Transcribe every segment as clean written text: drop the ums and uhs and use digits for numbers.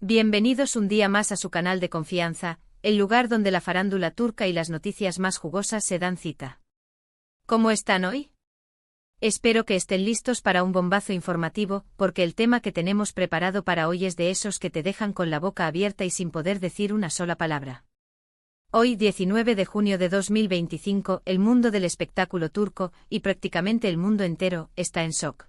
Bienvenidos un día más a su canal de confianza, el lugar donde la farándula turca y las noticias más jugosas se dan cita. ¿Cómo están hoy? Espero que estén listos para un bombazo informativo, porque el tema que tenemos preparado para hoy es de esos que te dejan con la boca abierta y sin poder decir una sola palabra. Hoy, 19 de junio de 2025, el mundo del espectáculo turco, y prácticamente el mundo entero, está en shock.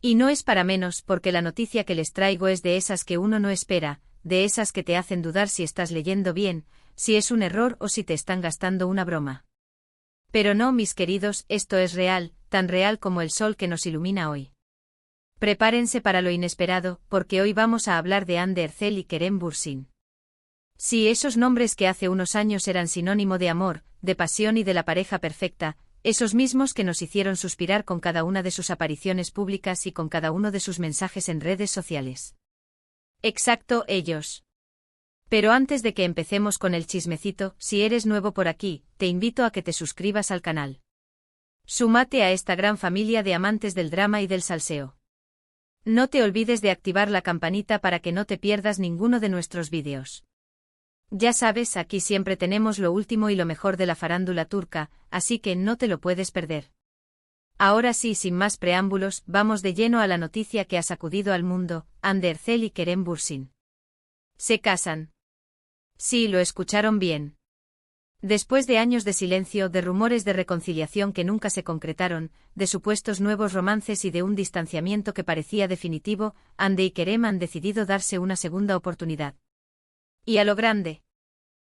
Y no es para menos, porque la noticia que les traigo es de esas que uno no espera, de esas que te hacen dudar si estás leyendo bien, si es un error o si te están gastando una broma. Pero no, mis queridos, esto es real, tan real como el sol que nos ilumina hoy. Prepárense para lo inesperado, porque hoy vamos a hablar de Hande Erçel y Kerem Bürsin. Sí, esos nombres que hace unos años eran sinónimo de amor, de pasión y de la pareja perfecta, esos mismos que nos hicieron suspirar con cada una de sus apariciones públicas y con cada uno de sus mensajes en redes sociales. Exacto, ellos. Pero antes de que empecemos con el chismecito, si eres nuevo por aquí, te invito a que te suscribas al canal. Súmate a esta gran familia de amantes del drama y del salseo. No te olvides de activar la campanita para que no te pierdas ninguno de nuestros vídeos. Ya sabes, aquí siempre tenemos lo último y lo mejor de la farándula turca, así que no te lo puedes perder. Ahora sí, sin más preámbulos, vamos de lleno a la noticia que ha sacudido al mundo: Hande Erçel y Kerem Bürsin. ¿Se casan? Sí, lo escucharon bien. Después de años de silencio, de rumores de reconciliación que nunca se concretaron, de supuestos nuevos romances y de un distanciamiento que parecía definitivo, Hande y Kerem han decidido darse una segunda oportunidad. Y a lo grande.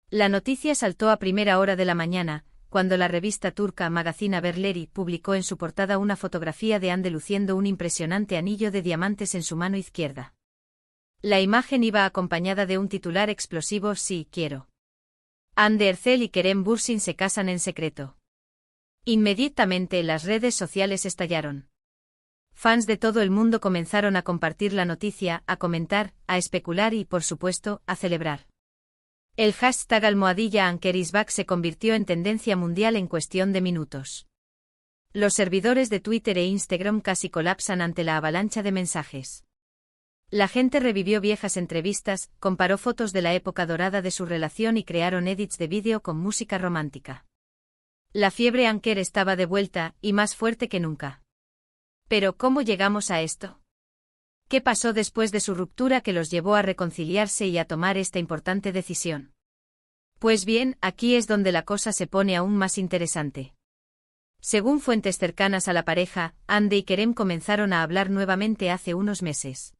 La noticia saltó a primera hora de la mañana, cuando la revista turca Magazine Haberleri publicó en su portada una fotografía de Hande luciendo un impresionante anillo de diamantes en su mano izquierda. La imagen iba acompañada de un titular explosivo: "Sí, quiero". Hande Erçel y Kerem Bürsin se casan en secreto. Inmediatamente las redes sociales estallaron. Fans de todo el mundo comenzaron a compartir la noticia, a comentar, a especular y, por supuesto, a celebrar. El hashtag #AnkerIsBack se convirtió en tendencia mundial en cuestión de minutos. Los servidores de Twitter e Instagram casi colapsan ante la avalancha de mensajes. La gente revivió viejas entrevistas, comparó fotos de la época dorada de su relación y crearon edits de vídeo con música romántica. La fiebre Anker estaba de vuelta, y más fuerte que nunca. Pero ¿cómo llegamos a esto? ¿Qué pasó después de su ruptura que los llevó a reconciliarse y a tomar esta importante decisión? Pues bien, aquí es donde la cosa se pone aún más interesante. Según fuentes cercanas a la pareja, Hande y Kerem comenzaron a hablar nuevamente hace unos meses.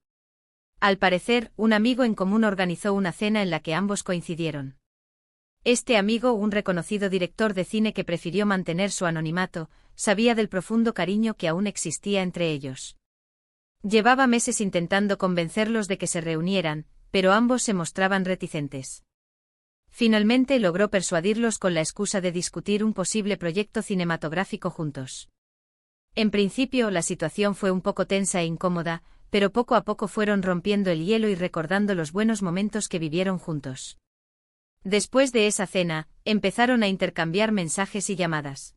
Al parecer, un amigo en común organizó una cena en la que ambos coincidieron. Este amigo, un reconocido director de cine que prefirió mantener su anonimato, sabía del profundo cariño que aún existía entre ellos. Llevaba meses intentando convencerlos de que se reunieran, pero ambos se mostraban reticentes. Finalmente logró persuadirlos con la excusa de discutir un posible proyecto cinematográfico juntos. En principio la situación fue un poco tensa e incómoda, pero poco a poco fueron rompiendo el hielo y recordando los buenos momentos que vivieron juntos. Después de esa cena, empezaron a intercambiar mensajes y llamadas.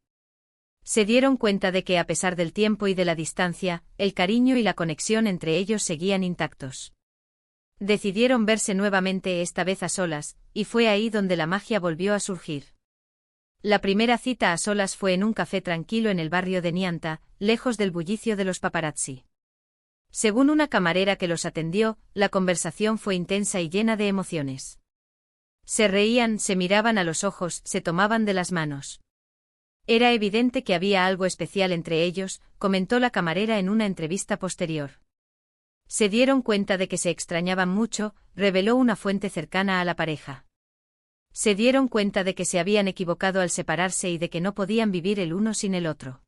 Se dieron cuenta de que a pesar del tiempo y de la distancia, el cariño y la conexión entre ellos seguían intactos. Decidieron verse nuevamente, esta vez a solas, y fue ahí donde la magia volvió a surgir. La primera cita a solas fue en un café tranquilo en el barrio de Nianta, lejos del bullicio de los paparazzi. Según una camarera que los atendió, la conversación fue intensa y llena de emociones. Se reían, se miraban a los ojos, se tomaban de las manos. Era evidente que había algo especial entre ellos, comentó la camarera en una entrevista posterior. Se dieron cuenta de que se extrañaban mucho, reveló una fuente cercana a la pareja. Se dieron cuenta de que se habían equivocado al separarse y de que no podían vivir el uno sin el otro.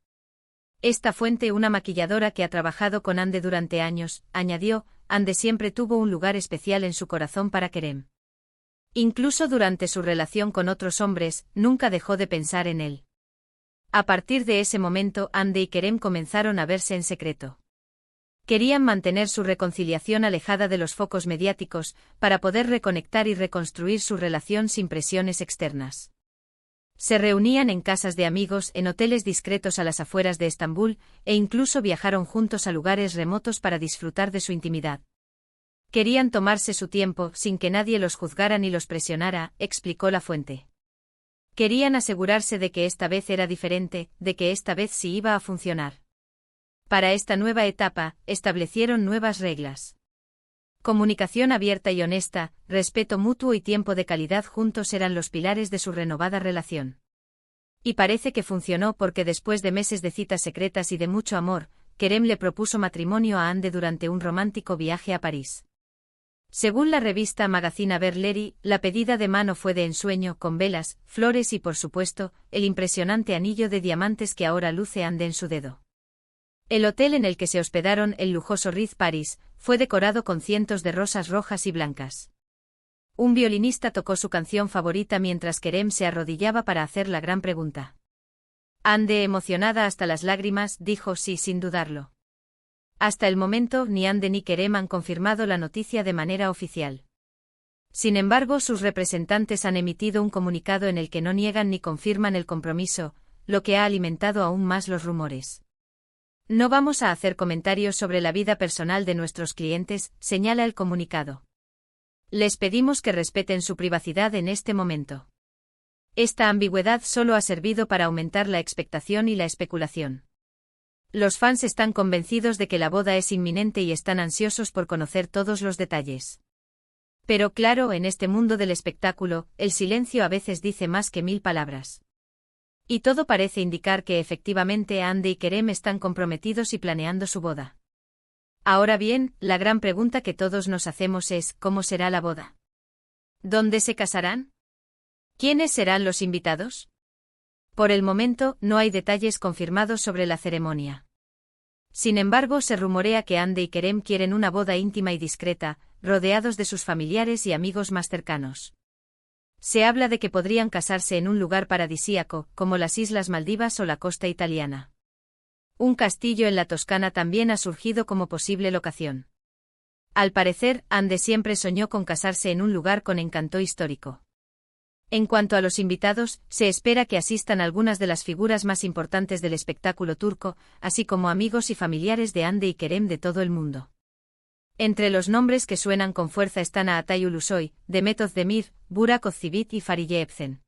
Esta fuente, una maquilladora que ha trabajado con Hande durante años, añadió: Hande siempre tuvo un lugar especial en su corazón para Kerem. Incluso durante su relación con otros hombres, nunca dejó de pensar en él. A partir de ese momento, Hande y Kerem comenzaron a verse en secreto. Querían mantener su reconciliación alejada de los focos mediáticos, para poder reconectar y reconstruir su relación sin presiones externas. Se reunían en casas de amigos, en hoteles discretos a las afueras de Estambul, e incluso viajaron juntos a lugares remotos para disfrutar de su intimidad. Querían tomarse su tiempo sin que nadie los juzgara ni los presionara, explicó la fuente. Querían asegurarse de que esta vez era diferente, de que esta vez sí iba a funcionar. Para esta nueva etapa, establecieron nuevas reglas. Comunicación abierta y honesta, respeto mutuo y tiempo de calidad juntos eran los pilares de su renovada relación. Y parece que funcionó porque después de meses de citas secretas y de mucho amor, Kerem le propuso matrimonio a Ande durante un romántico viaje a París. Según la revista Magazine Haberleri, la pedida de mano fue de ensueño, con velas, flores y por supuesto, el impresionante anillo de diamantes que ahora luce Ande en su dedo. El hotel en el que se hospedaron, el lujoso Ritz Paris, fue decorado con cientos de rosas rojas y blancas. Un violinista tocó su canción favorita mientras Kerem se arrodillaba para hacer la gran pregunta. Ande, emocionada hasta las lágrimas, dijo sí sin dudarlo. Hasta el momento, ni Ande ni Kerem han confirmado la noticia de manera oficial. Sin embargo, sus representantes han emitido un comunicado en el que no niegan ni confirman el compromiso, lo que ha alimentado aún más los rumores. No vamos a hacer comentarios sobre la vida personal de nuestros clientes, señala el comunicado. Les pedimos que respeten su privacidad en este momento. Esta ambigüedad solo ha servido para aumentar la expectación y la especulación. Los fans están convencidos de que la boda es inminente y están ansiosos por conocer todos los detalles. Pero claro, en este mundo del espectáculo, el silencio a veces dice más que 1000 palabras. Y todo parece indicar que efectivamente Ande y Kerem están comprometidos y planeando su boda. Ahora bien, la gran pregunta que todos nos hacemos es, ¿cómo será la boda? ¿Dónde se casarán? ¿Quiénes serán los invitados? Por el momento, no hay detalles confirmados sobre la ceremonia. Sin embargo, se rumorea que Ande y Kerem quieren una boda íntima y discreta, rodeados de sus familiares y amigos más cercanos. Se habla de que podrían casarse en un lugar paradisíaco, como las Islas Maldivas o la costa italiana. Un castillo en la Toscana también ha surgido como posible locación. Al parecer, Ande siempre soñó con casarse en un lugar con encanto histórico. En cuanto a los invitados, se espera que asistan algunas de las figuras más importantes del espectáculo turco, así como amigos y familiares de Ande y Kerem de todo el mundo. Entre los nombres que suenan con fuerza están Atay Ulusoy, Demet Özdemir, Burak Özçivit y Fariye Evcen.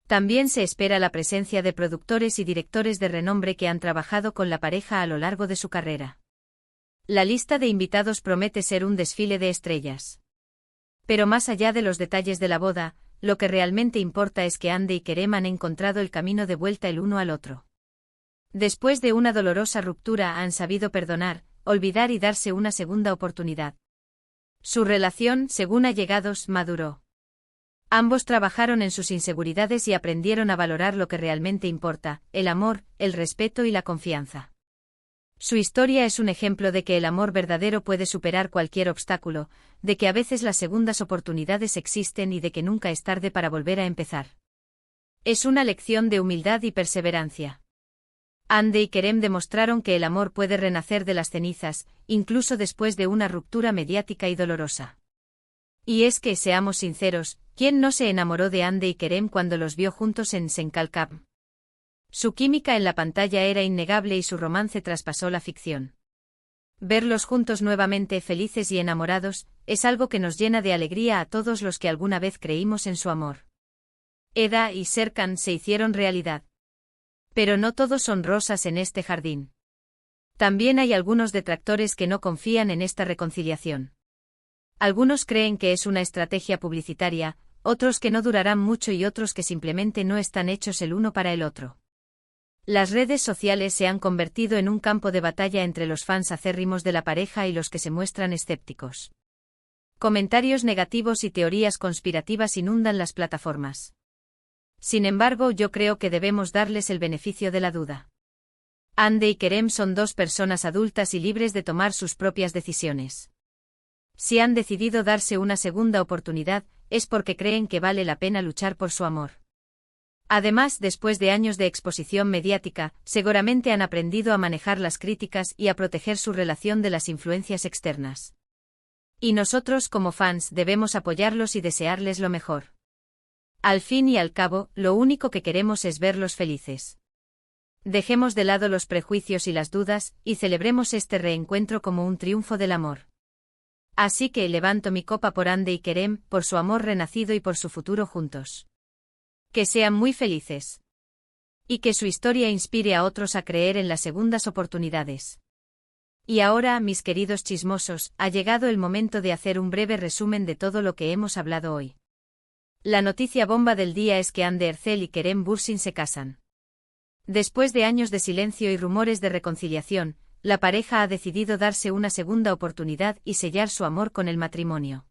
También se espera la presencia de productores y directores de renombre que han trabajado con la pareja a lo largo de su carrera. La lista de invitados promete ser un desfile de estrellas. Pero más allá de los detalles de la boda, lo que realmente importa es que Ande y Kerem han encontrado el camino de vuelta el uno al otro. Después de una dolorosa ruptura han sabido perdonar, olvidar y darse una segunda oportunidad. Su relación, según allegados, maduró. Ambos trabajaron en sus inseguridades y aprendieron a valorar lo que realmente importa, el amor, el respeto y la confianza. Su historia es un ejemplo de que el amor verdadero puede superar cualquier obstáculo, de que a veces las segundas oportunidades existen y de que nunca es tarde para volver a empezar. Es una lección de humildad y perseverancia. Ande y Kerem demostraron que el amor puede renacer de las cenizas, incluso después de una ruptura mediática y dolorosa. Y es que, seamos sinceros, ¿quién no se enamoró de Ande y Kerem cuando los vio juntos en Senkalkap? Su química en la pantalla era innegable y su romance traspasó la ficción. Verlos juntos nuevamente felices y enamorados, es algo que nos llena de alegría a todos los que alguna vez creímos en su amor. Eda y Serkan se hicieron realidad. Pero no todos son rosas en este jardín. También hay algunos detractores que no confían en esta reconciliación. Algunos creen que es una estrategia publicitaria, otros que no durarán mucho y otros que simplemente no están hechos el uno para el otro. Las redes sociales se han convertido en un campo de batalla entre los fans acérrimos de la pareja y los que se muestran escépticos. Comentarios negativos y teorías conspirativas inundan las plataformas. Sin embargo, yo creo que debemos darles el beneficio de la duda. Ande y Kerem son dos personas adultas y libres de tomar sus propias decisiones. Si han decidido darse una segunda oportunidad, es porque creen que vale la pena luchar por su amor. Además, después de años de exposición mediática, seguramente han aprendido a manejar las críticas y a proteger su relación de las influencias externas. Y nosotros, como fans, debemos apoyarlos y desearles lo mejor. Al fin y al cabo, lo único que queremos es verlos felices. Dejemos de lado los prejuicios y las dudas, y celebremos este reencuentro como un triunfo del amor. Así que levanto mi copa por Ande y Kerem, por su amor renacido y por su futuro juntos. Que sean muy felices. Y que su historia inspire a otros a creer en las segundas oportunidades. Y ahora, mis queridos chismosos, ha llegado el momento de hacer un breve resumen de todo lo que hemos hablado hoy. La noticia bomba del día es que Hande Erçel y Kerem Bürsin se casan. Después de años de silencio y rumores de reconciliación, la pareja ha decidido darse una segunda oportunidad y sellar su amor con el matrimonio.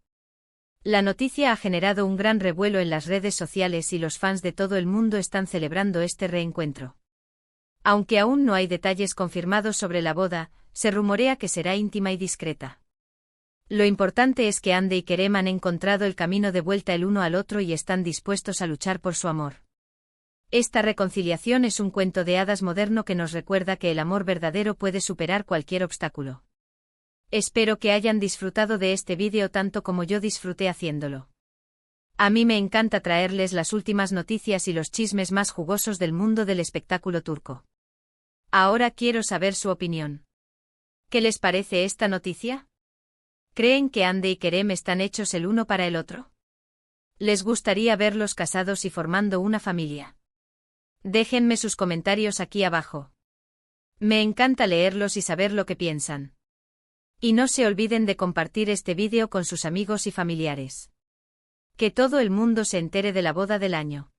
La noticia ha generado un gran revuelo en las redes sociales y los fans de todo el mundo están celebrando este reencuentro. Aunque aún no hay detalles confirmados sobre la boda, se rumorea que será íntima y discreta. Lo importante es que Hande y Kerem han encontrado el camino de vuelta el uno al otro y están dispuestos a luchar por su amor. Esta reconciliación es un cuento de hadas moderno que nos recuerda que el amor verdadero puede superar cualquier obstáculo. Espero que hayan disfrutado de este vídeo tanto como yo disfruté haciéndolo. A mí me encanta traerles las últimas noticias y los chismes más jugosos del mundo del espectáculo turco. Ahora quiero saber su opinión. ¿Qué les parece esta noticia? ¿Creen que Hande y Kerem están hechos el uno para el otro? ¿Les gustaría verlos casados y formando una familia? Déjenme sus comentarios aquí abajo. Me encanta leerlos y saber lo que piensan. Y no se olviden de compartir este vídeo con sus amigos y familiares. Que todo el mundo se entere de la boda del año.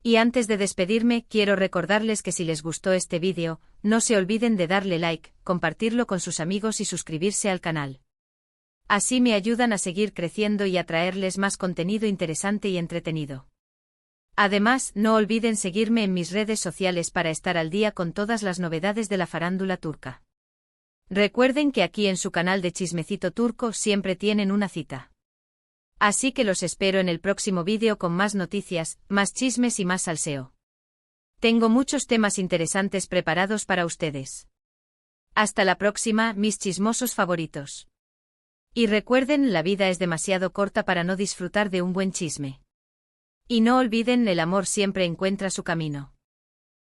Y antes de despedirme, quiero recordarles que si les gustó este vídeo, no se olviden de darle like, compartirlo con sus amigos y suscribirse al canal. Así me ayudan a seguir creciendo y a traerles más contenido interesante y entretenido. Además, no olviden seguirme en mis redes sociales para estar al día con todas las novedades de la farándula turca. Recuerden que aquí en su canal de Chismecito Turco siempre tienen una cita. Así que los espero en el próximo vídeo con más noticias, más chismes y más salseo. Tengo muchos temas interesantes preparados para ustedes. Hasta la próxima, mis chismosos favoritos. Y recuerden, la vida es demasiado corta para no disfrutar de un buen chisme. Y no olviden, el amor siempre encuentra su camino.